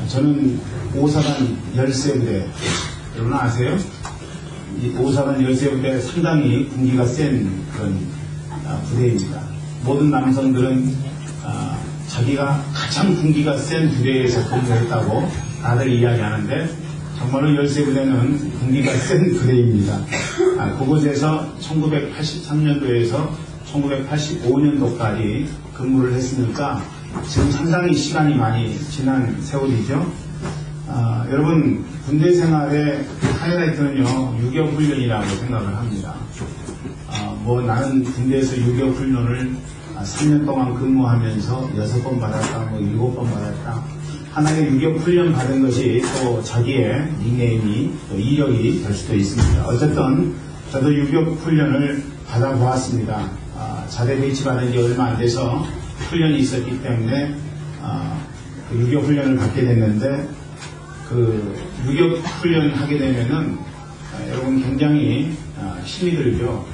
저는 5사단 열세부대, 여러분 아세요? 이 5사단 열세부대 상당히 군기가 센 그런 부대입니다. 모든 남성들은 자기가 가장 군기가 센 부대에서 근무했다고 다들 이야기하는데 정말로 열세부대는 군기가 센 부대입니다. 그곳에서 1983년도에서 1985년도까지 근무를 했으니까 지금 상당히 시간이 많이 지난 세월이죠. 여러분 군대 생활의 하이라이트는요 6.25 훈련이라고 생각을 합니다. 나는 군대에서 6.25 훈련을 3년 동안 근무하면서 6번 받았다, 7번 받았다. 하나의 6.25 훈련 받은 것이 또 자기의 닉네임이 또 이력이 될 수도 있습니다. 어쨌든 저도 6.25 훈련을 받아보았습니다. 자대 배치 받은 지 얼마 안 돼서 훈련이 있었기 때문에 6.25 훈련을 받게 됐는데 그 6.25 훈련 하게 되면은 여러분 굉장히 힘이 들죠.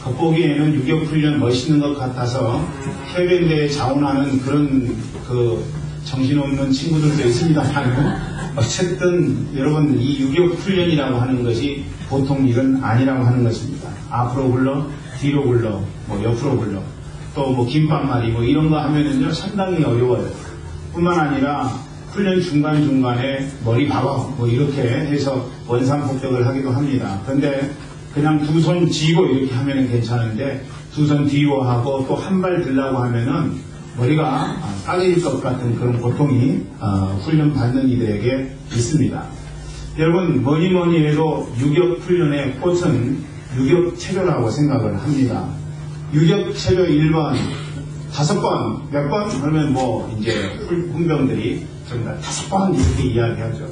겉보기에는 6.25 훈련 멋있는 것 같아서 해병대에 자원하는 그런 정신없는 친구들도 있습니다만 어쨌든 여러분 이 6.25 훈련이라고 하는 것이 보통 일은 아니라고 하는 것입니다. 앞으로 굴러, 뒤로 굴러, 옆으로 굴러, 또 김밥말이 이런 거 하면은요 상당히 어려워요. 뿐만 아니라 훈련 중간중간에 머리 박아 이렇게 해서 원상폭격을 하기도 합니다. 그런데 그냥 두 손 쥐고 이렇게 하면은 괜찮은데 두 손 뒤로 하고 또 한 발 들라고 하면은 머리가 빠질 것 같은 그런 고통이 훈련 받는 이들에게 있습니다. 여러분 뭐니 해도 6.25 훈련의 꽃은 6.25 체조라고 생각을 합니다. 6.25 체조 1번 5번 몇 번? 그러면 이제 훈병들이 전부 다 5번 이렇게 이야기하죠.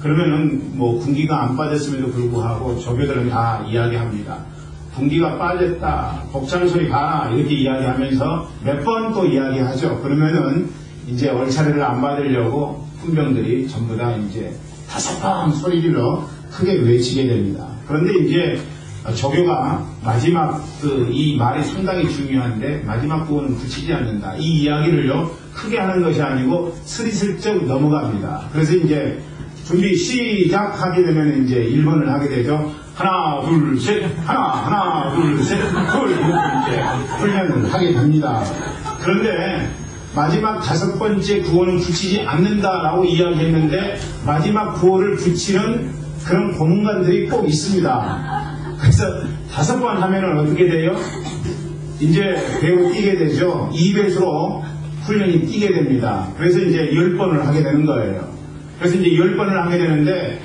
그러면은 군기가 안 빠졌음에도 불구하고 조교들은 다 이야기합니다. 군기가 빠졌다, 복장 소리 봐라 이렇게 이야기하면서 몇 번 또 이야기하죠. 그러면은 이제 얼차례를 안 받으려고 훈병들이 전부 다 이제 5번 소리질러 크게 외치게 됩니다. 그런데 이제 조교가 마지막 이 말이 상당히 중요한데 마지막 부분은 붙이지 않는다. 이 이야기를요 크게 하는 것이 아니고 스리슬쩍 넘어갑니다. 그래서 이제 준비 시작하게 되면 이제 1번을 하게 되죠. 하나 둘 셋 하나 둘 셋 둘 이렇게 이제 훈련을 하게 됩니다. 그런데 마지막 5번째 구호는 붙이지 않는다라고 이야기했는데 마지막 구호를 붙이는 그런 고문관들이 꼭 있습니다. 그래서 5번 하면은 어떻게 돼요? 이제 배로 뛰게 되죠. 2배수로 훈련이 뛰게 됩니다. 그래서 이제 10번을 하게 되는 거예요. 그래서 이제 10번을 하게 되는데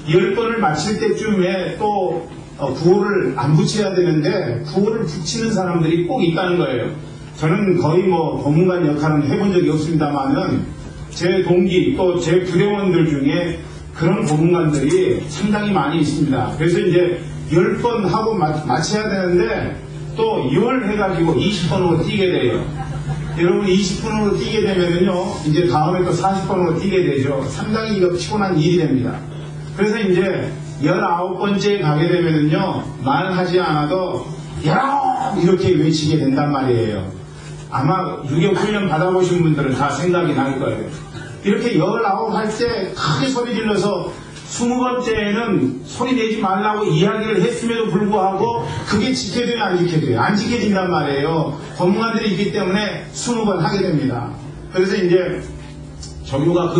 10번을 마칠 때쯤에 또 구호를 안 붙여야 되는데 구호를 붙이는 사람들이 꼭 있다는 거예요. 저는 거의 고문관 역할은 해본 적이 없습니다만은 제 동기 또 제 부대원들 중에 그런 고문관들이 상당히 많이 있습니다. 그래서 이제 10번 하고 마쳐야 되는데 또 10을 해가지고 20번으로 뛰게 돼요. 여러분 20분으로 뛰게 되면은요 이제 다음에 또 40번으로 뛰게 되죠. 상당히 이거 피곤한 일이 됩니다. 그래서 이제 19번째에 가게 되면은요 말하지 않아도 19 이렇게 외치게 된단 말이에요. 아마 6.25 훈련 받아보신 분들은 다 생각이 날 거예요. 이렇게 19 할 때 크게 소리 질러서 20번째에는 소리 내지 말라고 이야기를 했음에도 불구하고 그게 지켜져요, 안 지켜져요? 안 지켜진단 말이에요. 고문관들이 있기 때문에 20번 하게 됩니다. 그래서 이제 조교가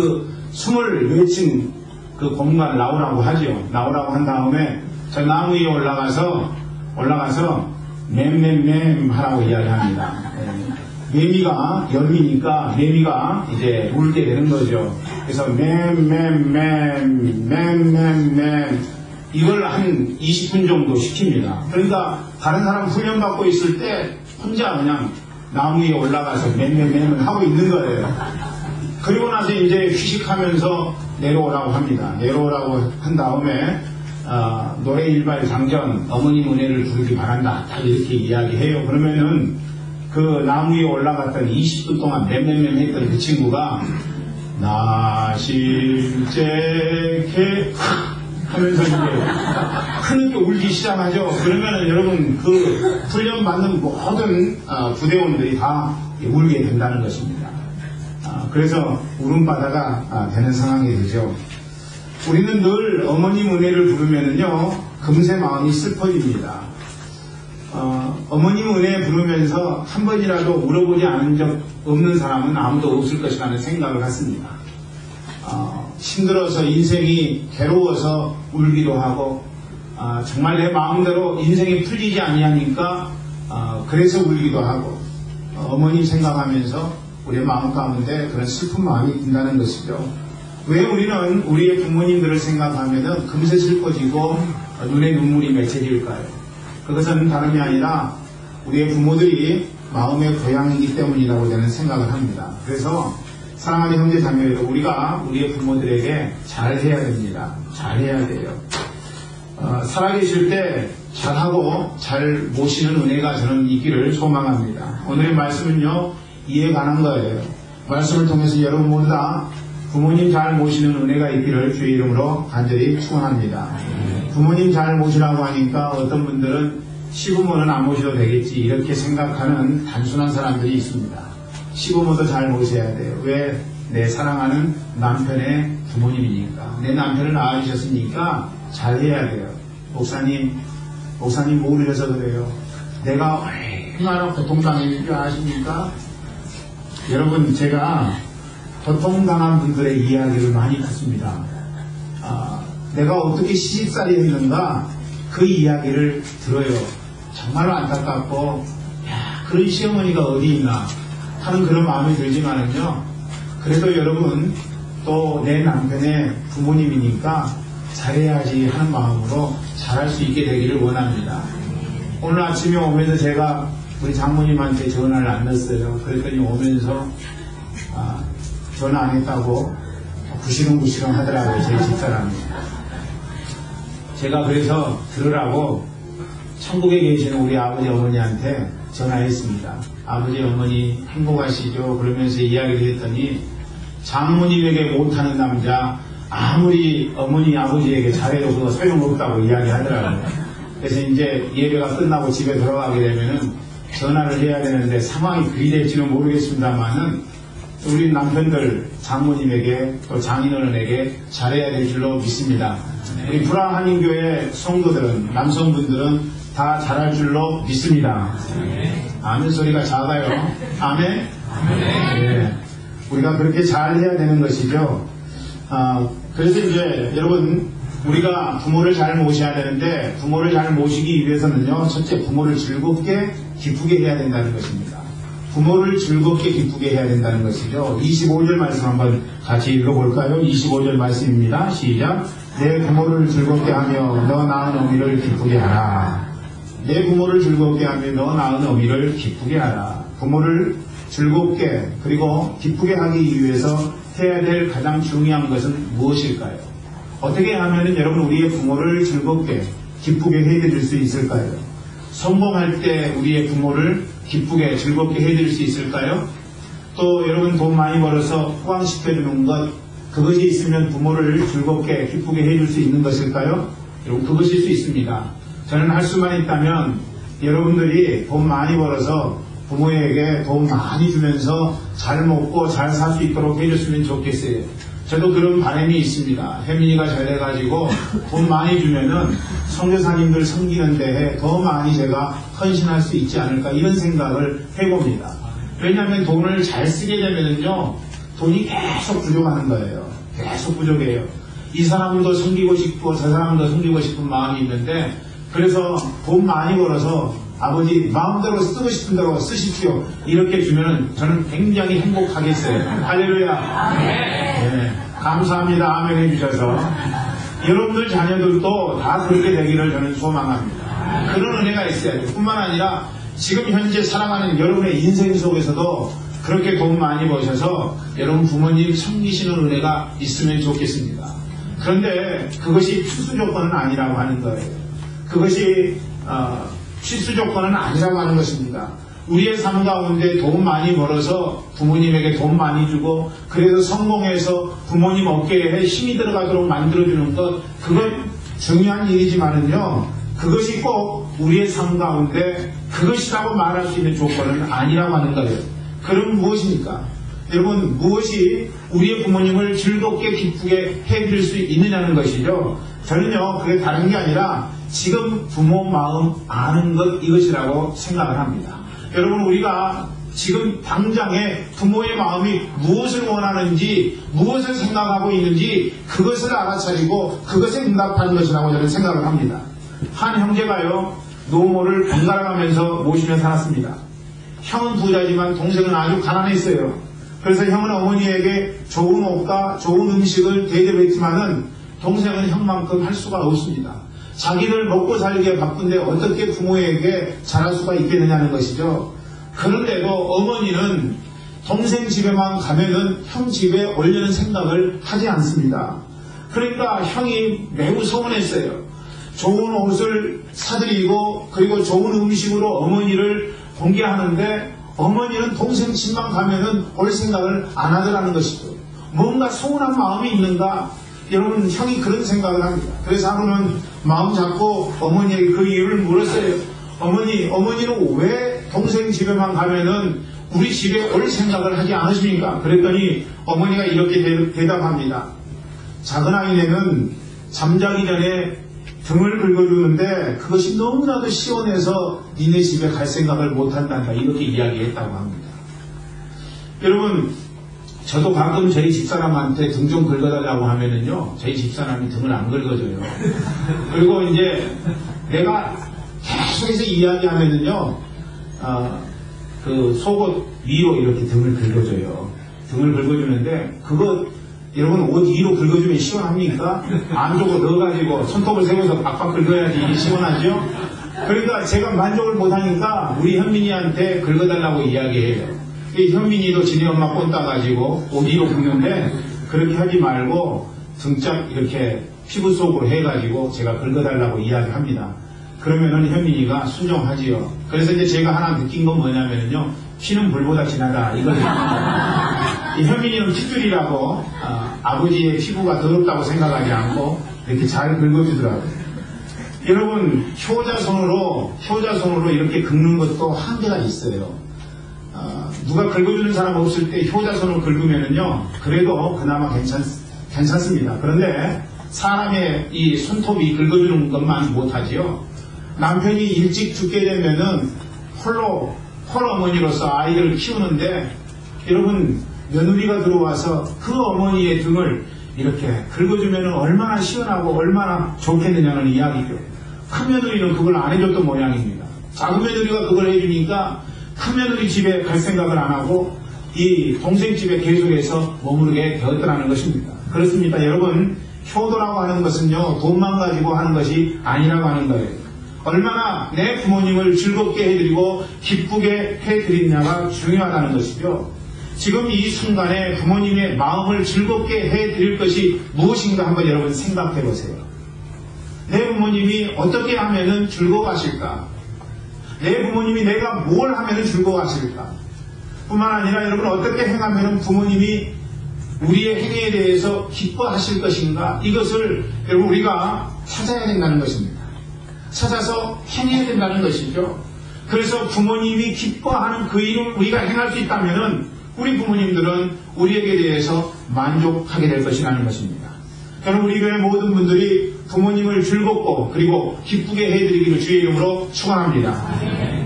20을 외친 그 고문관을 나오라고 하죠. 나오라고 한 다음에 저 나무 위에 올라가서 맴 하라고 이야기합니다. 매미가 여름이니까 매미가 이제 울게 되는 거죠. 그래서 맴 이걸 한 20분 정도 시킵니다. 그러니까 다른 사람 훈련 받고 있을 때 혼자 그냥 나무 위에 올라가서 맴을 하고 있는 거예요. 그리고 나서 이제 휴식하면서 내려오라고 합니다. 내려오라고 한 다음에 노래 일발 장전 어머님 은혜를 부르기 바란다 딱 이렇게 이야기해요. 그러면은 그 나무 위에 올라갔던 20분 동안 맴 했던 그 친구가 나실제케 하면서 이제 크게 울기 시작하죠. 그러면은 여러분 그 훈련 받는 모든 부대원들이 다 울게 된다는 것입니다. 그래서 울음바다가 되는 상황이 되죠. 우리는 늘 어머님 은혜를 부르면은요, 금세 마음이 슬퍼집니다. 어머님 은혜 부르면서 한 번이라도 울어보지 않은 적 없는 사람은 아무도 없을 것이라는 생각을 갖습니다. 힘들어서 인생이 괴로워서 울기도 하고, 정말 내 마음대로 인생이 풀리지 아니하니까 그래서 울기도 하고, 어머님 생각하면서 우리의 마음 가운데 그런 슬픈 마음이 든다는 것이죠. 왜 우리는 우리의 부모님들을 생각하면 금세 슬퍼지고 눈에 눈물이 맺혀질까요? 그것은 다름이 아니라 우리의 부모들이 마음의 고향이기 때문이라고 저는 생각을 합니다. 그래서 사랑하는 형제 자매들, 우리가 우리의 부모들에게 잘해야 됩니다. 잘해야 돼요. 살아계실 때 잘하고 잘 모시는 은혜가 저는 있기를 소망합니다. 오늘의 말씀은요, 이에 관한 거예요. 말씀을 통해서 여러분 모두 다 부모님 잘 모시는 은혜가 있기를 주의 이름으로 간절히 축원합니다. 부모님 잘 모시라고 하니까 어떤 분들은 시부모는 안 모셔도 되겠지 이렇게 생각하는 단순한 사람들이 있습니다. 시부모도 잘 모셔야 돼요. 왜? 내 사랑하는 남편의 부모님이니까. 내 남편을 낳아주셨으니까 잘해야 돼요. 목사님 모르셔서 그래요. 내가 얼마나 고통당했는 줄 아십니까? 여러분, 제가 고통당한 분들의 이야기를 많이 듣습니다. 내가 어떻게 시집살이 했는가 그 이야기를 들어요. 정말 안타깝고, 그런 시어머니가 어디 있나 하는 그런 마음이 들지만은요, 그래도 여러분 또 내 남편의 부모님이니까 잘해야지 하는 마음으로 잘할 수 있게 되기를 원합니다. 오늘 아침에 오면서 제가 우리 장모님한테 전화를 안 넣었어요. 그랬더니 오면서 전화 안 했다고 구시렁구시렁 하더라고요. 제 집사람이. 제가 그래서 들으라고 천국에 계시는 우리 아버지 어머니한테 전화했습니다. 아버지 어머니 행복하시죠? 그러면서 이야기를 했더니 장모님에게 못하는 남자 아무리 어머니 아버지에게 잘해도 그거 소용없다고 이야기하더라고요. 그래서 이제 예배가 끝나고 집에 돌아가게 되면은 전화를 해야 되는데 상황이 그리 될지는 모르겠습니다만은 우리 남편들 장모님에게 또 장인어른에게 잘해야 될 줄로 믿습니다. 우리 불황한인교회 성도들은 남성분들은 다 잘할 줄로 믿습니다. 아멘 소리가 작아요. 아멘. 네. 우리가 그렇게 잘해야 되는 것이죠. 그래서 이제 여러분 우리가 부모를 잘 모셔야 되는데 부모를 잘 모시기 위해서는요, 첫째 부모를 즐겁게 기쁘게 해야 된다는 것입니다. 부모를 즐겁게 기쁘게 해야 된다는 것이죠. 25절 말씀 한번 같이 읽어볼까요? 25절 말씀입니다. 시작. 내 부모를 즐겁게 하며 너 낳은 어미를 기쁘게 하라. 내 부모를 즐겁게 하며 너 낳은 어미를 기쁘게 하라. 부모를 즐겁게 그리고 기쁘게 하기 위해서 해야 될 가장 중요한 것은 무엇일까요? 어떻게 하면 여러분 우리의 부모를 즐겁게 기쁘게 해드릴 수 있을까요? 성공할 때 우리의 부모를 기쁘게 즐겁게 해드릴 수 있을까요? 또 여러분 돈 많이 벌어서 호강시켜주는 것, 그것이 있으면 부모를 즐겁게 기쁘게 해줄 수 있는 것일까요? 여러분 그것일 수 있습니다. 저는 할 수만 있다면 여러분들이 돈 많이 벌어서 부모에게 돈 많이 주면서 잘 먹고 잘 살 수 있도록 해줬으면 좋겠어요. 저도 그런 바람이 있습니다. 혜민이가 잘해가지고 돈 많이 주면은 선교사님들 섬기는 데에 더 많이 제가 헌신할 수 있지 않을까 이런 생각을 해봅니다. 왜냐하면 돈을 잘 쓰게 되면은요, 돈이 계속 부족하는 거예요. 계속 부족해요. 이 사람도 섬기고 싶고 저 사람도 섬기고 싶은 마음이 있는데, 그래서 돈 많이 벌어서 아버지 마음대로 쓰고 싶은 대로 쓰십시오 이렇게 주면은 저는 굉장히 행복하겠어요. 할렐루야. 네, 감사합니다. 아멘 해주셔서 여러분들 자녀들도 다 그렇게 되기를 저는 소망합니다. 그런 은혜가 있어야 돼요. 뿐만 아니라 지금 현재 살아가는 여러분의 인생 속에서도 그렇게 돈 많이 버셔서 여러분 부모님 섬기시는 은혜가 있으면 좋겠습니다. 그런데 그것이 필수 조건은 아니라고 하는 거예요. 그것이 필수 조건은 아니라고 하는 것입니다. 우리의 삶 가운데 돈 많이 벌어서 부모님에게 돈 많이 주고 그래서 성공해서 부모님 어깨에 힘이 들어가도록 만들어주는 것, 그건 중요한 일이지만은요, 그것이 꼭 우리의 삶 가운데 그것이라고 말할 수 있는 조건은 아니라고 하는 거예요. 그럼 무엇입니까? 여러분, 무엇이 우리의 부모님을 즐겁게 기쁘게 해드릴 수 있느냐는 것이죠. 저는요, 그게 다른 게 아니라 지금 부모 마음 아는 것, 이것이라고 생각을 합니다. 여러분, 우리가 지금 당장에 부모의 마음이 무엇을 원하는지, 무엇을 생각하고 있는지 그것을 알아차리고 그것에 응답하는 것이라고 저는 생각을 합니다. 한 형제가요, 노모를 번갈아가면서 모시며 살았습니다. 형은 부자지만 동생은 아주 가난했어요. 그래서 형은 어머니에게 좋은 옷과 좋은 음식을 대접했지만은 동생은 형만큼 할 수가 없습니다. 자기를 먹고 살기에 바쁜데 어떻게 부모에게 잘할 수가 있겠느냐는 것이죠. 그런데도 어머니는 동생 집에만 가면은 형 집에 오려는 생각을 하지 않습니다. 그러니까 형이 매우 서운했어요. 좋은 옷을 사드리고 그리고 좋은 음식으로 어머니를 공개하는데 어머니는 동생 집만 가면은 올 생각을 안 하더라는 것이죠. 뭔가 서운한 마음이 있는가? 여러분, 형이 그런 생각을 합니다. 그래서 하루는 마음 잡고 어머니에게 그 이유를 물었어요. 어머니는 왜 동생 집에만 가면은 우리 집에 올 생각을 하지 않으십니까? 그랬더니 어머니가 이렇게 대답합니다. 작은 아이네는 잠자기 전에 등을 긁어주는데 그것이 너무나도 시원해서 니네 집에 갈 생각을 못한단다. 이렇게 이야기했다고 합니다. 여러분, 저도 가끔 저희 집사람한테 등 좀 긁어달라고 하면은요, 저희 집사람이 등을 안 긁어줘요. 그리고 이제 내가 계속해서 이야기하면은요, 그 속옷 위로 이렇게 등을 긁어줘요. 등을 긁어주는데, 그거, 여러분 옷 위로 긁어주면 시원합니까? 안쪽으로 넣어가지고 손톱을 세워서 박박 긁어야지 시원하죠? 그러니까 제가 만족을 못하니까 우리 현민이한테 긁어달라고 이야기해요. 현민이도 지네 엄마 꼰 따가지고 옷 위로 긁는데 그렇게 하지 말고 등짝 이렇게 피부 속으로 해가지고 제가 긁어달라고 이야기합니다. 그러면은 현민이가 순종하지요. 그래서 이제 제가 하나 느낀 건 뭐냐면요, 피는 불보다 진하다 이거예요. 현민이는 핏줄이라고 아버지의 피부가 더럽다고 생각하지 않고 이렇게 잘 긁어주더라고요. 여러분, 효자손으로 이렇게 긁는 것도 한계가 있어요. 누가 긁어주는 사람 없을 때 효자손으로 긁으면은요, 그래도 그나마 괜찮습니다. 그런데 사람의 이 손톱이 긁어주는 것만 못하지요. 남편이 일찍 죽게 되면은 홀어머니로서 아이를 키우는데, 여러분, 며느리가 들어와서 그 어머니의 등을 이렇게 긁어주면 얼마나 시원하고 얼마나 좋겠느냐는 이야기죠. 큰 며느리는 그걸 안 해줬던 모양입니다. 작은 며느리가 그걸 해주니까 큰 며느리 집에 갈 생각을 안 하고 이 동생 집에 계속해서 머무르게 되었더라는 것입니다. 그렇습니다. 여러분, 효도라고 하는 것은요, 돈만 가지고 하는 것이 아니라고 하는 거예요. 얼마나 내 부모님을 즐겁게 해드리고 기쁘게 해드리냐가 중요하다는 것이죠. 지금 이 순간에 부모님의 마음을 즐겁게 해드릴 것이 무엇인가 한번 여러분 생각해 보세요. 내 부모님이 어떻게 하면 즐거워하실까? 내 부모님이 내가 뭘 하면 즐거워하실까? 뿐만 아니라 여러분, 어떻게 행하면 부모님이 우리의 행위에 대해서 기뻐하실 것인가? 이것을 여러분 우리가 찾아야 된다는 것입니다. 찾아서 행해야 된다는 것이죠. 그래서 부모님이 기뻐하는 그 일을 우리가 행할 수 있다면 우리 부모님들은 우리에게 대해서 만족하게 될 것이라는 것입니다. 저는 우리 교회 모든 분들이 부모님을 즐겁고 그리고 기쁘게 해드리기를 주의 이름으로 축원합니다.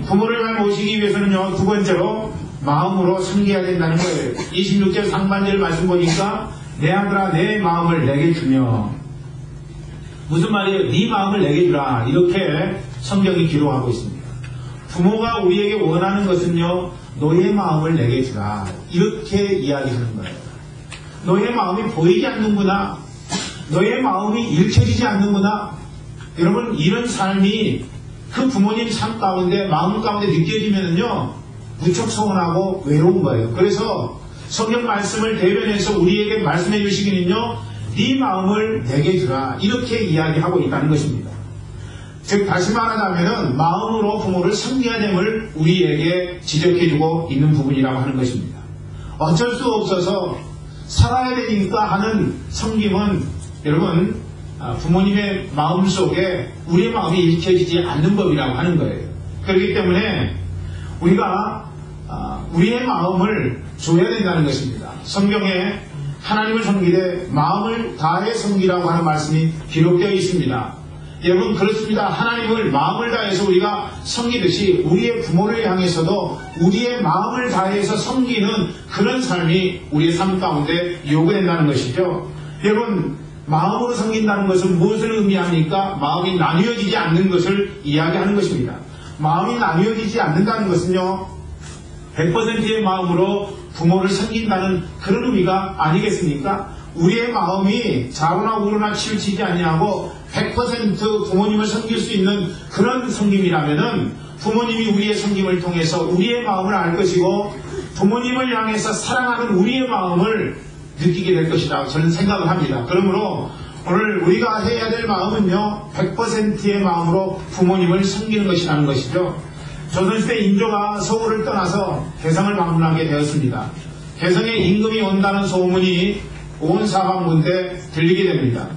부모를 잘 모시기 위해서는요, 두 번째로 마음으로 섬겨야 된다는 거예요. 26절 상반절 말씀 보니까 내 아들아 내 마음을 내게 주며, 무슨 말이에요? 네 마음을 내게 주라, 이렇게 성경이 기록하고 있습니다. 부모가 우리에게 원하는 것은요, 너의 마음을 내게 주라, 이렇게 이야기하는 거예요. 너의 마음이 보이지 않는구나, 너의 마음이 읽혀지지 않는구나. 여러분, 이런 삶이 그 부모님 삶 가운데, 마음 가운데 느껴지면은요, 무척 서운하고 외로운 거예요. 그래서 성경 말씀을 대변해서 우리에게 말씀해 주시기는요, 네 마음을 내게 주라, 이렇게 이야기하고 있다는 것입니다. 즉 다시 말하자면 마음으로 부모를 섬겨야 됨을 우리에게 지적해주고 있는 부분이라고 하는 것입니다. 어쩔 수 없어서 살아야 되니까 하는 섬김은 여러분, 부모님의 마음속에 우리의 마음이 읽혀지지 않는 법이라고 하는 거예요. 그렇기 때문에 우리가 우리의 마음을 줘야 된다는 것입니다. 성경에 하나님을 섬기되 마음을 다해 섬기라고 하는 말씀이 기록되어 있습니다. 여러분 그렇습니다. 하나님을 마음을 다해서 우리가 섬기듯이 우리의 부모를 향해서도 우리의 마음을 다해서 섬기는 그런 삶이 우리의 삶 가운데 요구된다는 것이죠. 여러분 마음으로 섬긴다는 것은 무엇을 의미합니까? 마음이 나뉘어지지 않는 것을 이야기하는 것입니다. 마음이 나뉘어지지 않는다는 것은요 100%의 마음으로 부모를 섬긴다는 그런 의미가 아니겠습니까? 우리의 마음이 좌우나 우로나 치우치지 아니하고 100% 부모님을 섬길 수 있는 그런 섬김이라면은 부모님이 우리의 섬김을 통해서 우리의 마음을 알 것이고 부모님을 향해서 사랑하는 우리의 마음을 느끼게 될 것이라고 저는 생각을 합니다. 그러므로 오늘 우리가 해야 될 마음은요 100%의 마음으로 부모님을 섬기는 것이라는 것이죠. 조선시대 인조가 서울을 떠나서 개성을 방문하게 되었습니다. 개성에 임금이 온다는 소문이 온 사방군데 들리게 됩니다.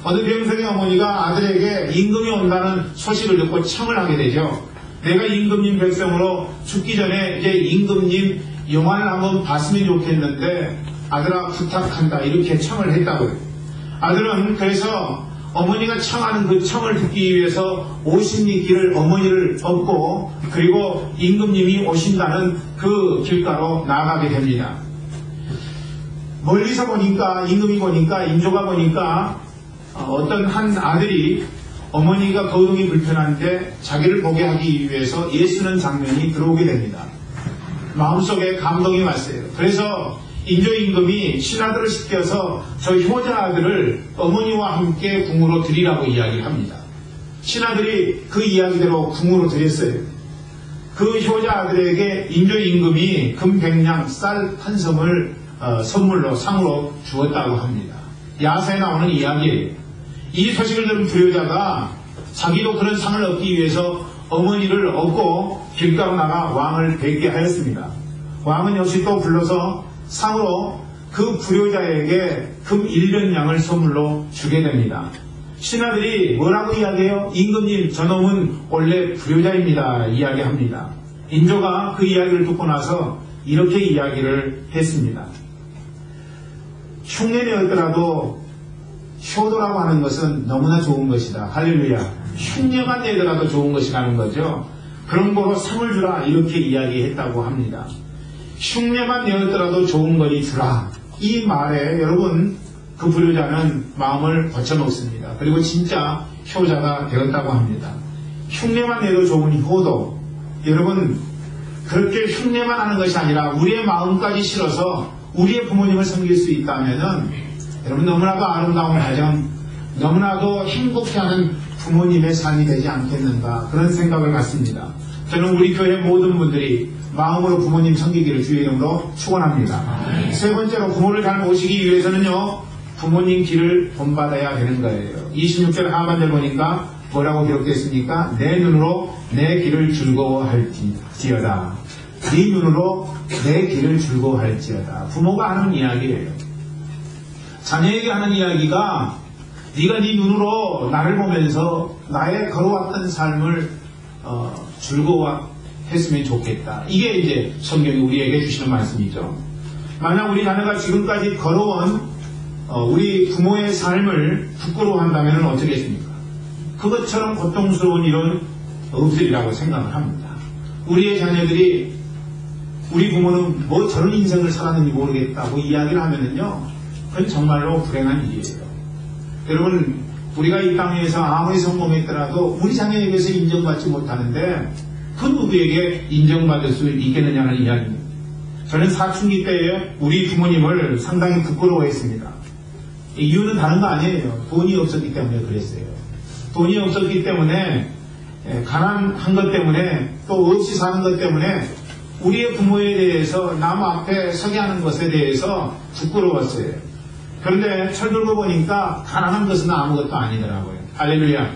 어느 병성의 어머니가 아들에게 임금이 온다는 소식을 듣고 청을 하게 되죠. 내가 임금님 백성으로 죽기 전에 이제 임금님 영화를 한번 봤으면 좋겠는데 아들아 부탁한다 이렇게 청을 했다고요. 아들은 그래서 어머니가 청하는 그 청을 듣기 위해서 50리 길을 어머니를 업고 그리고 임금님이 오신다는 그 길가로 나아가게 됩니다. 멀리서 보니까 임금이 보니까 인조가 보니까 어떤 한 아들이 어머니가 거동이 불편한데 자기를 보게 하기 위해서 애쓰는 장면이 들어오게 됩니다. 마음속에 감동이 왔어요. 그래서 인조 임금이 신하들을 시켜서 저 효자 아들을 어머니와 함께 궁으로 드리라고 이야기를 합니다. 신하들이 그 이야기대로 궁으로 드렸어요. 그 효자 아들에게 인조 임금이 금 100냥 쌀 한 섬을 선물로 상으로 주었다고 합니다. 야사에 나오는 이야기예요. 이 소식을 들은 불효자가 자기도 그런 상을 얻기 위해서 어머니를 업고 길가로 나가 왕을 뵙게 하였습니다. 왕은 역시 또 불러서 상으로 그 불효자에게 금 1변량을 선물로 주게 됩니다. 신하들이 뭐라고 이야기해요? 임금님 저놈은 원래 불효자입니다 이야기합니다. 인조가 그 이야기를 듣고 나서 이렇게 이야기를 했습니다. 흉내내었더라도 효도라고 하는 것은 너무나 좋은 것이다. 할렐루야. 흉내만 내더라도 좋은 것이라는 거죠. 그런 거로 상을 주라 이렇게 이야기했다고 합니다. 흉내만 내었더라도 좋은 거니 주라. 이 말에 여러분 그 불효자는 마음을 거쳐놓습니다. 그리고 진짜 효자가 되었다고 합니다. 흉내만 내도 좋은 효도. 여러분 그렇게 흉내만 하는 것이 아니라 우리의 마음까지 실어서 우리의 부모님을 섬길 수 있다면은 여러분 너무나도 아름다운 가정, 너무나도 행복해하는 부모님의 삶이 되지 않겠는가 그런 생각을 갖습니다. 저는 우리 교회 모든 분들이 마음으로 부모님 섬기기를 주의 이름으로 축원합니다. 세 번째로 부모를 잘 모시기 위해서는요 부모님 길을 본받아야 되는 거예요. 26절 하반절 보니까 뭐라고 기록되어 내 눈으로 내 길을 즐거워할지어다. 네 눈으로 내 길을 즐거워할지어다. 부모가 하는 이야기예요. 자녀에게 하는 이야기가 네가 네 눈으로 나를 보면서 나의 걸어왔던 삶을 즐거워했으면 좋겠다. 이게 이제 성경이 우리에게 주시는 말씀이죠. 만약 우리 자녀가 지금까지 걸어온 우리 부모의 삶을 부끄러워한다면 어쩌겠습니까? 그것처럼 고통스러운 일은 없으리라고 생각을 합니다. 우리의 자녀들이 우리 부모는 뭐 저런 인생을 살았는지 모르겠다고 이야기를 하면은요, 그건 정말로 불행한 일이에요. 여러분, 우리가 이 땅에서 아무리 성공했더라도 우리 자녀에게서 인정받지 못하는데 그 누구에게 인정받을 수 있겠느냐는 이야기입니다. 저는 사춘기 때에 우리 부모님을 상당히 부끄러워했습니다. 이유는 다른 거 아니에요. 돈이 없었기 때문에 그랬어요. 돈이 없었기 때문에, 가난한 것 때문에, 또 없이 사는 것 때문에 우리의 부모에 대해서 남 앞에 서게 하는 것에 대해서 부끄러웠어요. 그런데 철들고 보니까 가난한 것은 아무것도 아니더라고요. 할렐루야.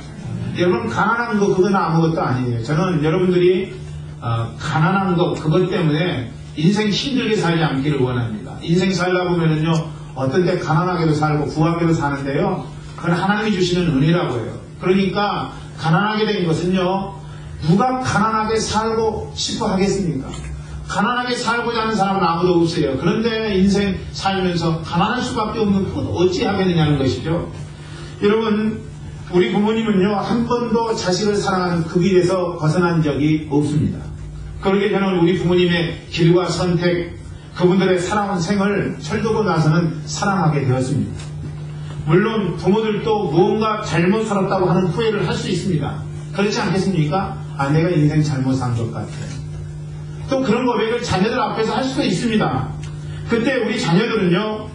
여러분, 가난한 거 그건 아무것도 아니에요. 저는 여러분들이 가난한 것 그것 때문에 인생 힘들게 살지 않기를 원합니다. 인생 살다 보면은요, 어떤 때 가난하게도 살고 부하게도 사는데요, 그건 하나님이 주시는 은혜라고요. 그러니까 가난하게 된 것은요, 누가 가난하게 살고 싶어 하겠습니까? 가난하게 살고자 하는 사람은 아무도 없어요. 그런데 인생 살면서 가난할 수밖에 없는 그건 어찌 하겠느냐는 것이죠. 여러분, 우리 부모님은요, 한 번도 자식을 사랑하는 그 길에서 벗어난 적이 없습니다. 그러게 저는 우리 부모님의 길과 선택, 그분들의 살아온 생을 철두고 나서는 사랑하게 되었습니다. 물론 부모들도 무언가 잘못 살았다고 하는 후회를 할 수 있습니다. 그렇지 않겠습니까? 아, 내가 인생 잘못 산 것 같아요. 또 그런 고백을 자녀들 앞에서 할 수도 있습니다. 그때 우리 자녀들은요,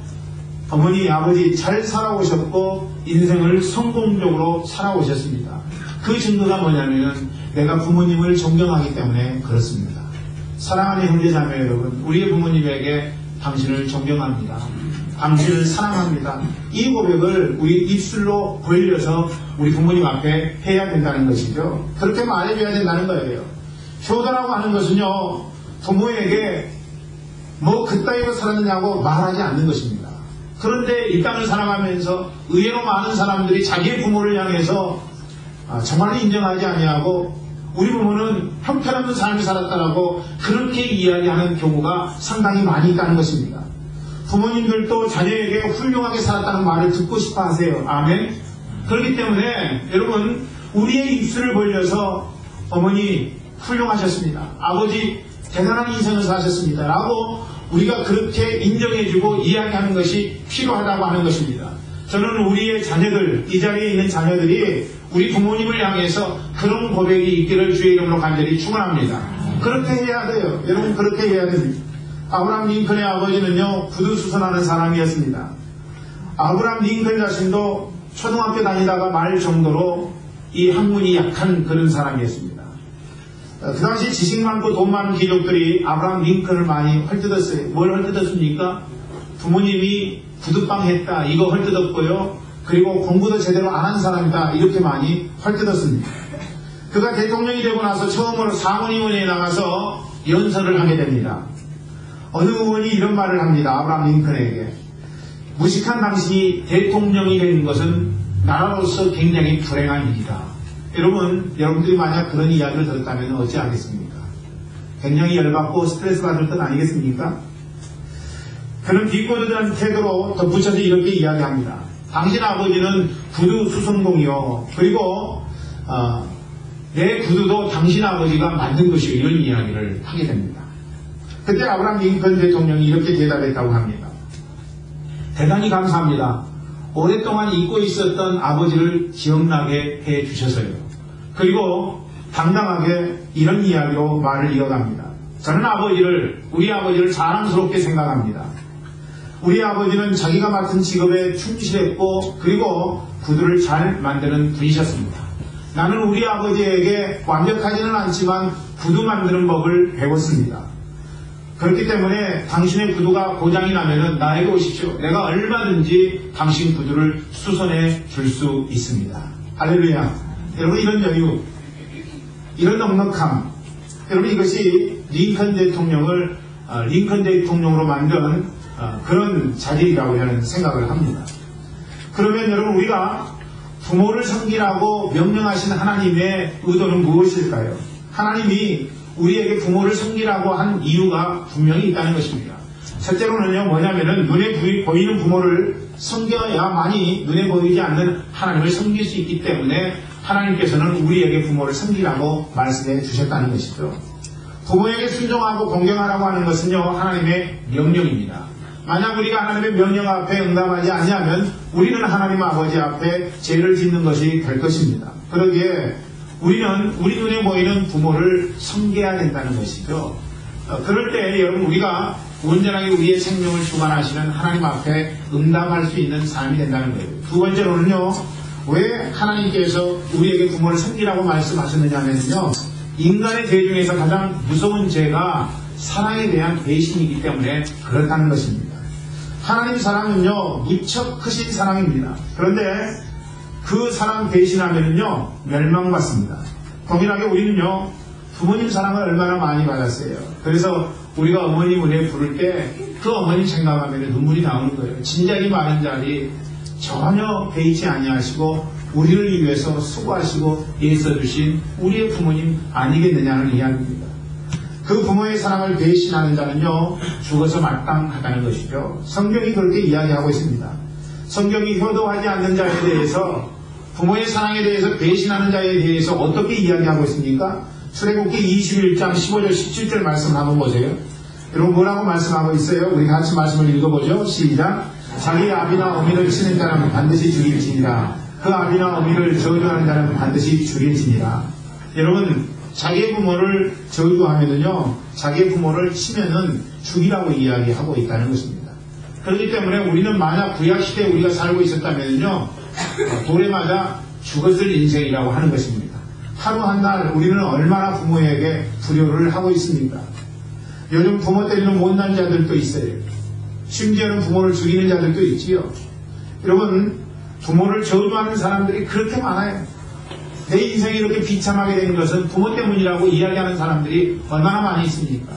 어머니, 아버지 잘 살아오셨고 인생을 성공적으로 살아오셨습니다. 그 증거가 뭐냐면 내가 부모님을 존경하기 때문에 그렇습니다. 사랑하는 형제자매 여러분, 우리의 부모님에게 당신을 존경합니다. 당신을 사랑합니다. 이 고백을 우리 입술로 벌려서 우리 부모님 앞에 해야 된다는 것이죠. 그렇게 말해줘야 된다는 거예요. 효도라고 하는 것은요, 부모에게 뭐 그따위로 살았느냐고 말하지 않는 것입니다. 그런데 이 땅을 살아가면서 의외로 많은 사람들이 자기의 부모를 향해서 정말로 인정하지 아니하고 우리 부모는 형편없는 삶을 살았다라고 그렇게 이야기하는 경우가 상당히 많이 있다는 것입니다. 부모님들도 자녀에게 훌륭하게 살았다는 말을 듣고 싶어 하세요. 아멘. 그렇기 때문에 여러분, 우리의 입술을 벌려서 어머니 훌륭하셨습니다. 아버지 대단한 인생을 사셨습니다. 라고 우리가 그렇게 인정해주고 이야기하는 것이 필요하다고 하는 것입니다. 저는 우리의 자녀들, 이 자리에 있는 자녀들이 우리 부모님을 향해서 그런 고백이 있기를 주의 이름으로 간절히 축원합니다. 그렇게 해야 돼요. 여러분, 그렇게 해야 됩니다. 아브라함 링컨의 아버지는요, 구두수선하는 사람이었습니다. 아브라함 링컨 자신도 초등학교 다니다가 말 정도로 이 학문이 약한 그런 사람이었습니다. 그 당시 지식 많고 돈 많은 귀족들이 아브라함 링컨을 많이 헐뜯었어요. 뭘 헐뜯었습니까? 부모님이 구두방 했다, 이거 헐뜯었고요. 그리고 공부도 제대로 안 한 사람이다, 이렇게 많이 헐뜯었습니다. 그가 대통령이 되고 나서 처음으로 상원의원회에 나가서 연설을 하게 됩니다. 어느 의원이 이런 말을 합니다. 아브라함 링컨에게. 무식한 당신이 대통령이 되는 것은 나라로서 굉장히 불행한 일이다. 여러분들이 만약 그런 이야기를 들었다면 어찌하겠습니까? 굉장히 열받고 스트레스 받을 것 아니겠습니까? 그는 비꼬드한 태도로 덧붙여서 이렇게 이야기합니다. 당신 아버지는 구두 수성공이요. 그리고 내 구두도 당신 아버지가 만든 것이요. 이런 이야기를 하게 됩니다. 그때 아브라함 링컨 대통령이 이렇게 대답했다고 합니다. 대단히 감사합니다. 오랫동안 잊고 있었던 아버지를 기억나게 해 주셔서요. 그리고 당당하게 이런 이야기로 말을 이어갑니다. 저는 우리 아버지를 자랑스럽게 생각합니다. 우리 아버지는 자기가 맡은 직업에 충실했고 그리고 구두를 잘 만드는 분이셨습니다. 나는 우리 아버지에게 완벽하지는 않지만 구두 만드는 법을 배웠습니다. 그렇기 때문에 당신의 구두가 고장이 나면은 나에게 오십시오. 내가 얼마든지 당신 구두를 수선해 줄 수 있습니다. 할렐루야. 여러분, 이런 여유, 이런 넉넉함, 여러분, 이것이 링컨 대통령으로 만든 그런 자질이라고 저는 생각을 합니다. 그러면 여러분, 우리가 부모를 섬기라고 명령하신 하나님의 의도는 무엇일까요? 하나님이 우리에게 부모를 섬기라고 한 이유가 분명히 있다는 것입니다. 첫째로는요, 뭐냐면은 눈에 보이는 부모를 섬겨야만이 눈에 보이지 않는 하나님을 섬길 수 있기 때문에 하나님께서는 우리에게 부모를 섬기라고 말씀해 주셨다는 것이죠. 부모에게 순종하고 공경하라고 하는 것은요, 하나님의 명령입니다. 만약 우리가 하나님의 명령 앞에 응답하지 않으면 우리는 하나님 아버지 앞에 죄를 짓는 것이 될 것입니다. 그러기에 우리는 우리 눈에 보이는 부모를 섬겨야 된다는 것이죠. 그럴 때 여러분, 우리가 온전하게 우리의 생명을 주관하시는 하나님 앞에 응답할 수 있는 삶이 된다는 거예요. 두 번째로는요, 왜 하나님께서 우리에게 부모를 섬기라고 말씀하셨느냐면요, 인간의 죄 중에서 가장 무서운 죄가 사랑에 대한 배신이기 때문에 그렇다는 것입니다. 하나님 사랑은요, 무척 크신 사랑입니다. 그런데 그 사랑 배신하면요, 멸망받습니다. 동일하게 우리는요, 부모님 사랑을 얼마나 많이 받았어요. 그래서 우리가 어머니 문에 부를 때 그 어머님 생각하면 눈물이 나오는 거예요. 진작이 많은 자리 전혀 배이지 아니하시고 우리를 위해서 수고하시고 애써주신 우리의 부모님 아니겠느냐는 이야기입니다. 그 부모의 사랑을 배신하는 자는요 죽어서 마땅하다는 것이죠. 성경이 그렇게 이야기하고 있습니다. 성경이 효도하지 않는 자에 대해서, 부모의 사랑에 대해서 배신하는 자에 대해서 어떻게 이야기하고 있습니까? 출애굽기 21장 15절 17절 말씀 한번 보세요. 여러분 뭐라고 말씀하고 있어요? 우리 같이 말씀을 읽어보죠. 시작. 자기 아비나 어미를 치는 자는 반드시 죽일지니라. 그 아비나 어미를 저주하는 자는 반드시 죽일지니라. 여러분 자기의 부모를 저주하면은요 자기의 부모를 치면은 죽이라고 이야기하고 있다는 것입니다. 그렇기 때문에 우리는 만약 구약시대에 우리가 살고 있었다면요 돌에 맞아 죽었을 인생이라고 하는 것입니다. 하루 한 날 우리는 얼마나 부모에게 불효를 하고 있습니까? 요즘 부모 때리는 못난 자들도 있어요. 심지어는 부모를 죽이는 자들도 있지요. 여러분 부모를 저주하는 사람들이 그렇게 많아요. 내 인생이 이렇게 비참하게 된 것은 부모 때문이라고 이야기하는 사람들이 얼마나 많이 있습니까?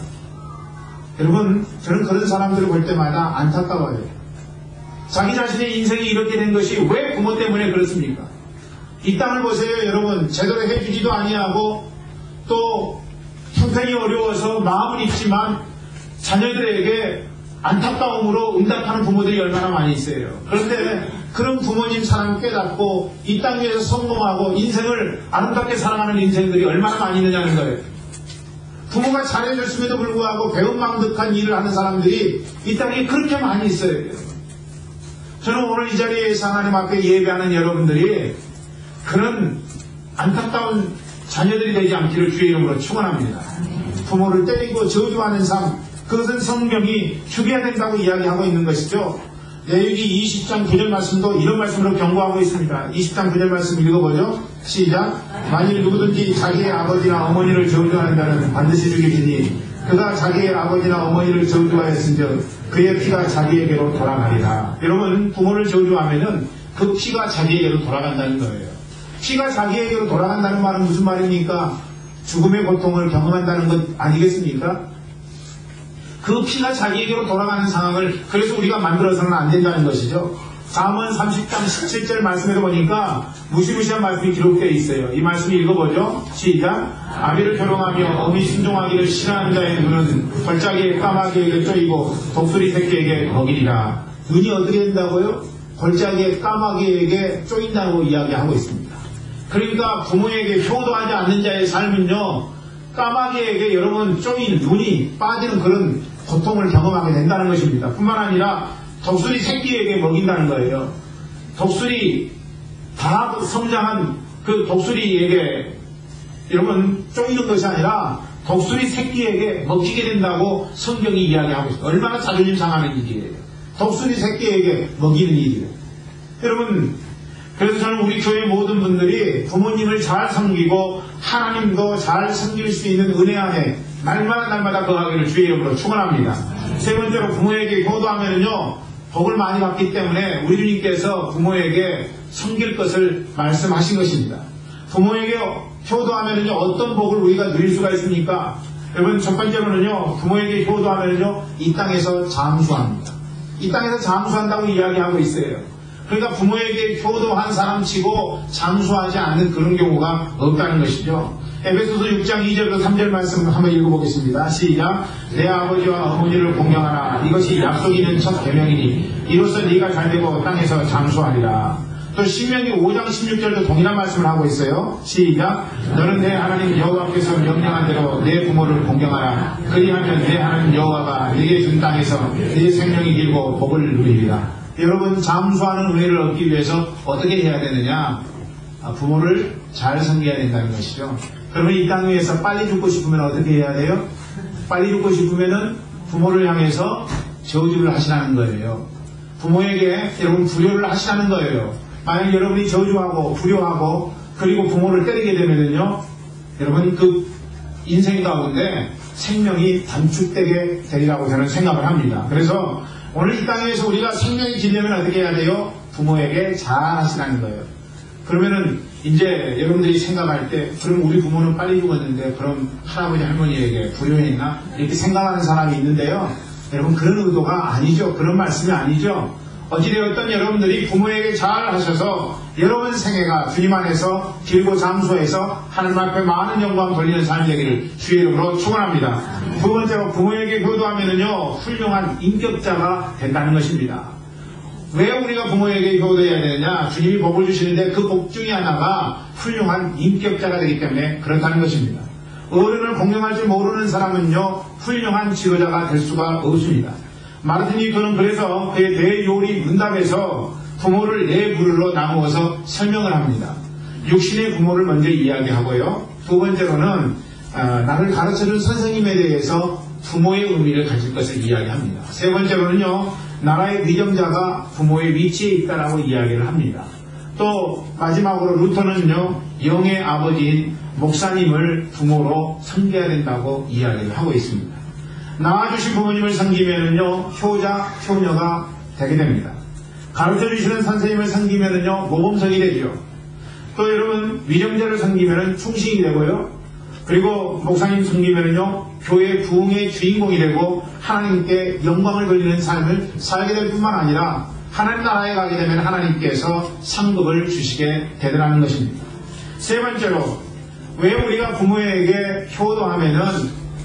여러분 저는 그런 사람들을 볼 때마다 안타까워요. 자기 자신의 인생이 이렇게 된 것이 왜 부모 때문에 그렇습니까? 이 땅을 보세요. 여러분 제대로 해주지도 아니하고 또 형편이 어려워서 마음은 있지만 자녀들에게 안타까움으로 응답하는 부모들이 얼마나 많이 있어요. 그런데 그런 부모님 사랑 깨닫고 이 땅 위에서 성공하고 인생을 아름답게 살아가는 인생들이 얼마나 많이 있느냐는 거예요. 부모가 잘해줬음에도 불구하고 배은망덕한 일을 하는 사람들이 이 땅에 그렇게 많이 있어요. 저는 오늘 이 자리에서 하나님 앞에 예배하는 여러분들이 그런 안타까운 자녀들이 되지 않기를 주의 이름으로 축원합니다. 부모를 때리고 저주하는 삶, 그것은 성경이 죽여야 된다고 이야기하고 있는 것이죠. 레위기 20장 9절 말씀도 이런 말씀으로 경고하고 있습니다. 20장 9절 말씀 읽어보죠. 시작. 만일 누구든지 자기의 아버지나 어머니를 저주하는 자는 반드시 죽이리니 그가 자기의 아버지나 어머니를 저주하였은즉 그의 피가 자기에게로 돌아가리라. 여러분 부모를 저주하면은 그 피가 자기에게로 돌아간다는 거예요. 피가 자기에게로 돌아간다는 말은 무슨 말입니까? 죽음의 고통을 경험한다는 것 아니겠습니까? 그 피가 자기에게로 돌아가는 상황을 그래서 우리가 만들어서는 안 된다는 것이죠. 잠언 30장 17절 말씀에도 보니까 무시무시한 말씀이 기록되어 있어요. 이 말씀 읽어보죠. 시작. 아비를 조롱하며 어미 순종하기를 싫어하는 자의 눈은 골짜기에 까마귀에게 쪼이고 독수리 새끼에게 먹이리라. 눈이 어떻게 된다고요? 골짜기에 까마귀에게 쪼인다고 이야기하고 있습니다. 그러니까 부모에게 효도하지 않는 자의 삶은요 까마귀에게 여러분 쪼인 눈이 빠지는 그런 고통을 경험하게 된다는 것입니다. 뿐만 아니라 독수리 새끼에게 먹인다는 거예요. 독수리 다 성장한 그 독수리에게 여러분 쪼이는 것이 아니라 독수리 새끼에게 먹히게 된다고 성경이 이야기하고 있어요. 얼마나 자존심 상하는 일이에요. 독수리 새끼에게 먹이는 일이에요. 여러분 그래서 저는 우리 교회 모든 분들이 부모님을 잘 섬기고 하나님도 잘 섬길 수 있는 은혜 안에 날마다 거하기를 주의 이름으로 축원합니다. 세 번째로 부모에게 효도하면은요 복을 많이 받기 때문에 우리 주님께서 부모에게 섬길 것을 말씀하신 것입니다. 부모에게 효도하면은요 어떤 복을 우리가 누릴 수가 있습니까? 여러분 첫 번째로는요 부모에게 효도하면은요 이 땅에서 장수합니다. 이 땅에서 장수한다고 이야기하고 있어요. 그러니까 부모에게 효도한 사람치고 장수하지 않는 그런 경우가 없다는 것이죠. 에베소서 6장 2절부터 3절 말씀 한번 읽어보겠습니다. 시작. 내 아버지와 어머니를 공경하라. 이것이 약속 있는 첫 계명이니 이로써 네가 잘되고 땅에서 장수하리라. 또 신명기 5장 16절도 동일한 말씀을 하고 있어요. 시작. 너는 내 하나님 여호와께서 명령한 대로 내 부모를 공경하라. 그리하면 내 하나님 여호와가 네게 준 땅에서 네 생명이 길고 복을 누리리라. 여러분 장수하는 은혜를 얻기 위해서 어떻게 해야 되느냐? 부모를 잘 섬겨야 된다는 것이죠. 그러면 이 땅 위에서 빨리 죽고 싶으면 어떻게 해야 돼요? 빨리 죽고 싶으면은 부모를 향해서 저주를 하시라는 거예요. 부모에게 여러분 불효를 하시라는 거예요. 만약 여러분이 저주하고 불효하고 그리고 부모를 때리게 되면은요 여러분 그 인생 가운데 생명이 단축되게 되리라고 저는 생각을 합니다. 그래서 오늘 이 땅에서 우리가 생명이 길려면 어떻게 해야 돼요? 부모에게 잘 하시라는 거예요. 그러면은 이제 여러분들이 생각할 때 그럼 우리 부모는 빨리 죽었는데 그럼 할아버지 할머니에게 불효했나? 이렇게 생각하는 사람이 있는데요. 여러분 그런 의도가 아니죠. 그런 말씀이 아니죠. 어찌되었든 여러분들이 부모에게 잘 하셔서 여러분 생애가 주님 안에서 길고 장수해서 하나님 앞에 많은 영광 돌리는 삶이 되기를 주의 이름으로 축원합니다. 두 번째로 부모에게 효도하면은요 훌륭한 인격자가 된다는 것입니다. 왜 우리가 부모에게 효도해야 되느냐? 주님이 복을 주시는데 그 복 중에 하나가 훌륭한 인격자가 되기 때문에 그렇다는 것입니다. 어른을 공경할 줄 모르는 사람은요 훌륭한 지도자가 될 수가 없습니다. 마르틴 루터는 그래서 그의 대요리 문답에서 부모를 네 부류로 나누어서 설명을 합니다. 육신의 부모를 먼저 이야기하고요. 두 번째로는 나를 가르쳐준 선생님에 대해서 부모의 의미를 가질 것을 이야기합니다. 세 번째로는요 나라의 위정자가 부모의 위치에 있다라고 이야기를 합니다. 또 마지막으로 루터는요 영의 아버지인 목사님을 부모로 섬겨야 된다고 이야기를 하고 있습니다. 낳아주신 부모님을 섬기면은요 효자, 효녀가 되게 됩니다. 가르쳐주시는 선생님을 섬기면은요 모범성이 되죠. 또 여러분 위정자를 섬기면은 충신이 되고요. 그리고 목사님 섬기면은요 교회 부흥의 주인공이 되고 하나님께 영광을 돌리는 삶을 살게 될 뿐만 아니라 하나님 나라에 가게 되면 하나님께서 상급을 주시게 되더라는 것입니다. 세 번째로 왜 우리가 부모에게 효도하면은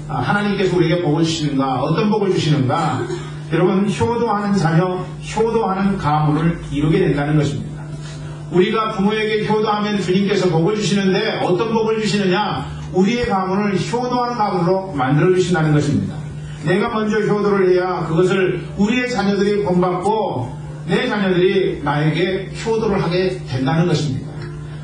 하나님께서 우리에게 복을 주시는가? 어떤 복을 주시는가? 여러분 효도하는 자녀, 효도하는 가문을 이루게 된다는 것입니다. 우리가 부모에게 효도하면 주님께서 복을 주시는데 어떤 복을 주시느냐? 우리의 가문을 효도하는 가문으로 만들어 주신다는 것입니다. 내가 먼저 효도를 해야 그것을 우리의 자녀들이 본받고 내 자녀들이 나에게 효도를 하게 된다는 것입니다.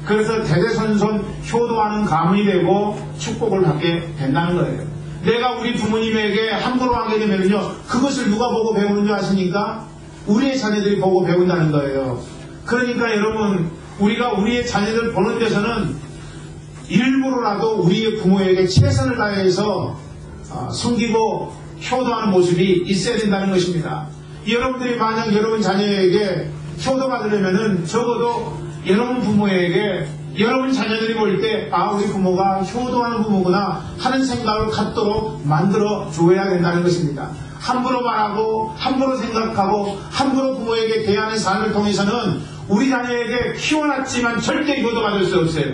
그래서 대대손손 효도하는 가문이 되고 축복을 받게 된다는 거예요. 내가 우리 부모님에게 함부로 하게 되면요 그것을 누가 보고 배우는 줄 아십니까? 우리의 자녀들이 보고 배운다는 거예요. 그러니까 여러분 우리가 우리의 자녀들 보는 데서는 일부러라도 우리의 부모에게 최선을 다해서 섬기고 효도하는 모습이 있어야 된다는 것입니다. 여러분들이 만약 여러분 자녀에게 효도받으려면은 적어도 여러분 부모에게 여러분 자녀들이 볼 때 우리 부모가 효도하는 부모구나 하는 생각을 갖도록 만들어 줘야 된다는 것입니다. 함부로 말하고 함부로 생각하고 함부로 부모에게 대하는 삶을 통해서는 우리 자녀에게 키워놨지만 절대 효도받을 수 없어요.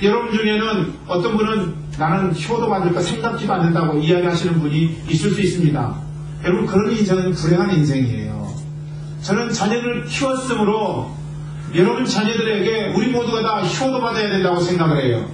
여러분 중에는 어떤 분은 나는 효도받을 거 생각지도 않는다고 이야기하시는 분이 있을 수 있습니다. 여러분 그런 인생은 불행한 인생이에요. 저는 자녀를 키웠으므로 여러분 자녀들에게 우리 모두가 다 효도받아야 된다고 생각을 해요.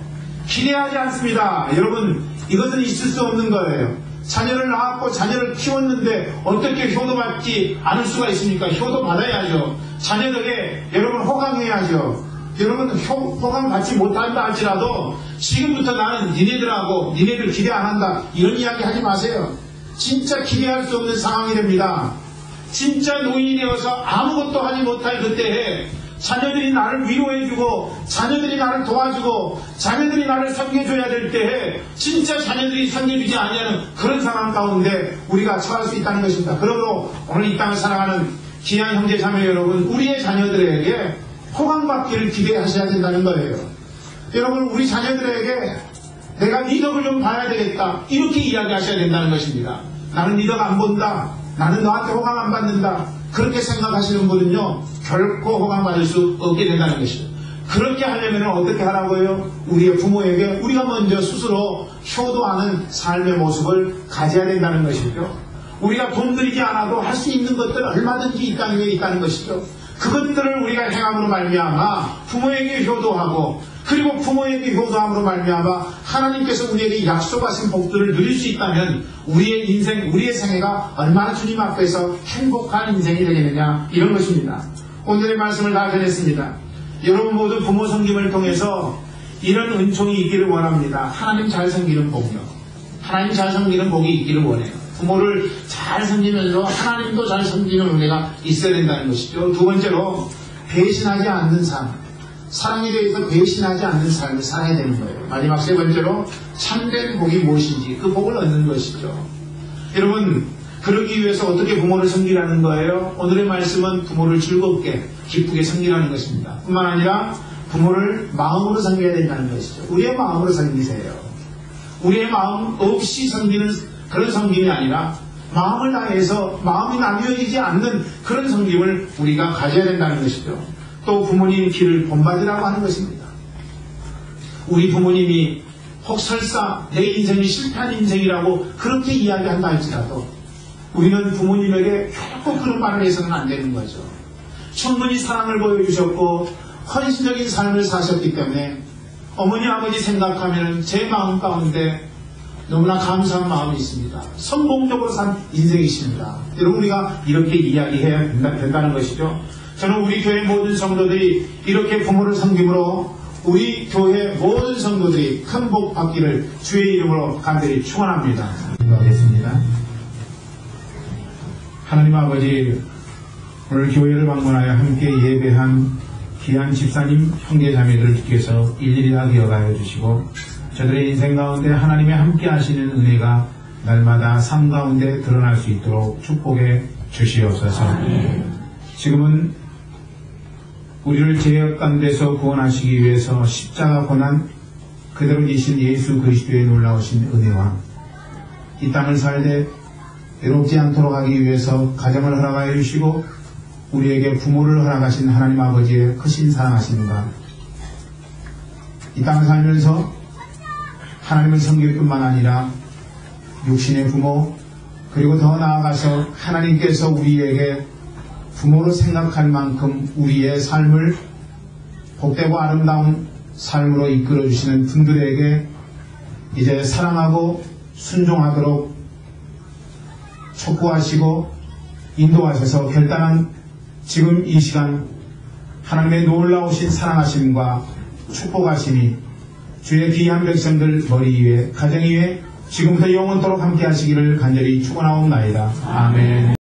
기대하지 않습니다. 여러분 이것은 있을 수 없는 거예요. 자녀를 낳았고 자녀를 키웠는데 어떻게 효도받지 않을 수가 있습니까? 효도받아야죠. 자녀들에게 여러분 호강해야죠. 여러분 호강 받지 못한다 할지라도 지금부터 나는 니네들하고 니네들 기대 안 한다 이런 이야기 하지 마세요. 진짜 기대할 수 없는 상황이 됩니다. 진짜 노인이 되어서 아무것도 하지 못할 그때에 자녀들이 나를 위로해주고 자녀들이 나를 도와주고 자녀들이 나를 섬겨줘야 될 때에 진짜 자녀들이 섬겨주지 아니하는 그런 상황 가운데 우리가 처할 수 있다는 것입니다. 그러므로 오늘 이 땅을 살아가는 귀한 형제 자매 여러분 우리의 자녀들에게 호강받기를 기대하셔야 된다는 거예요. 여러분 우리 자녀들에게 내가 네 덕을 좀 봐야 되겠다 이렇게 이야기하셔야 된다는 것입니다. 나는 네 덕 안 본다. 나는 너한테 호강 안 받는다. 그렇게 생각하시는 분은요 결코 호강받을 수 없게 된다는 것이죠. 그렇게 하려면 어떻게 하라고요? 우리의 부모에게 우리가 먼저 스스로 효도하는 삶의 모습을 가져야 된다는 것이죠. 우리가 돈 들이지 않아도 할 수 있는 것들 얼마든지 이 땅에 있다는 것이죠. 그것들을 우리가 행함으로 말미암아 부모에게 효도하고 그리고 부모에게 효도함으로 말미암아 하나님께서 우리에게 약속하신 복들을 누릴 수 있다면 우리의 인생, 우리의 생애가 얼마나 주님 앞에서 행복한 인생이 되겠느냐 이런 것입니다. 오늘의 말씀을 다 전했습니다. 여러분 모두 부모 섬김을 통해서 이런 은총이 있기를 원합니다. 하나님 잘 섬기는 복이요. 하나님 잘 섬기는 복이 있기를 원해요. 부모를 잘 섬기면서 하나님도 잘 섬기는 은혜가 있어야 된다는 것이죠. 두 번째로 배신하지 않는 삶. 사랑에 대해서 배신하지 않는 삶을 살아야 되는 거예요. 마지막 세 번째로 참된 복이 무엇인지 그 복을 얻는 것이죠. 여러분 그러기 위해서 어떻게 부모를 섬기라는 거예요? 오늘의 말씀은 부모를 즐겁게 기쁘게 섬기라는 것입니다. 뿐만 아니라 부모를 마음으로 섬겨야 된다는 것이죠. 우리의 마음으로 섬기세요. 우리의 마음 없이 섬기는 그런 섬김이 아니라 마음을 다해서 마음이 나뉘어지지 않는 그런 섬김을 우리가 가져야 된다는 것이죠. 또 부모님 길을 본받으라고 하는 것입니다. 우리 부모님이 혹 설사 내 인생이 실패한 인생이라고 그렇게 이야기한다 할지라도 우리는 부모님에게 결코 그런 말을 해서는 안 되는 거죠. 충분히 사랑을 보여주셨고 헌신적인 삶을 사셨기 때문에 어머니 아버지 생각하면 제 마음 가운데 너무나 감사한 마음이 있습니다. 성공적으로 산 인생이십니다. 여러분, 우리가 이렇게 이야기해야 된다는 것이죠. 저는 우리 교회 모든 성도들이 이렇게 부모를 섬김으로 우리 교회 모든 성도들이 큰 복 받기를 주의 이름으로 간절히 축원합니다. 기도하겠습니다. 하나님 아버지, 오늘 교회를 방문하여 함께 예배한 귀한 집사님, 형제 자매들을 주께서 일일이 다 기억하여 주시고 저들의 인생 가운데 하나님의 함께 하시는 은혜가 날마다 삶 가운데 드러날 수 있도록 축복해 주시옵소서. 지금은 우리를 죄악 가운데서 구원하시기 위해서 십자가 고난 그대로 계신 예수 그리스도의 놀라우신 은혜와 이 땅을 살되 외롭지 않도록 하기 위해서 가정을 허락하여 주시고 우리에게 부모를 허락하신 하나님 아버지의 크신 사랑하심과 이 땅을 살면서 하나님을 섬길 뿐만 아니라 육신의 부모 그리고 더 나아가서 하나님께서 우리에게 부모로 생각할 만큼 우리의 삶을 복되고 아름다운 삶으로 이끌어 주시는 분들에게 이제 사랑하고 순종하도록 촉구하시고 인도하셔서 결단한 지금 이 시간 하나님의 놀라우신 사랑하심과 축복하심이 주의 귀한 백성들 머리 위에 가정 위에 지금부터 영원토록 함께 하시기를 간절히 축원하옵나이다. 아멘.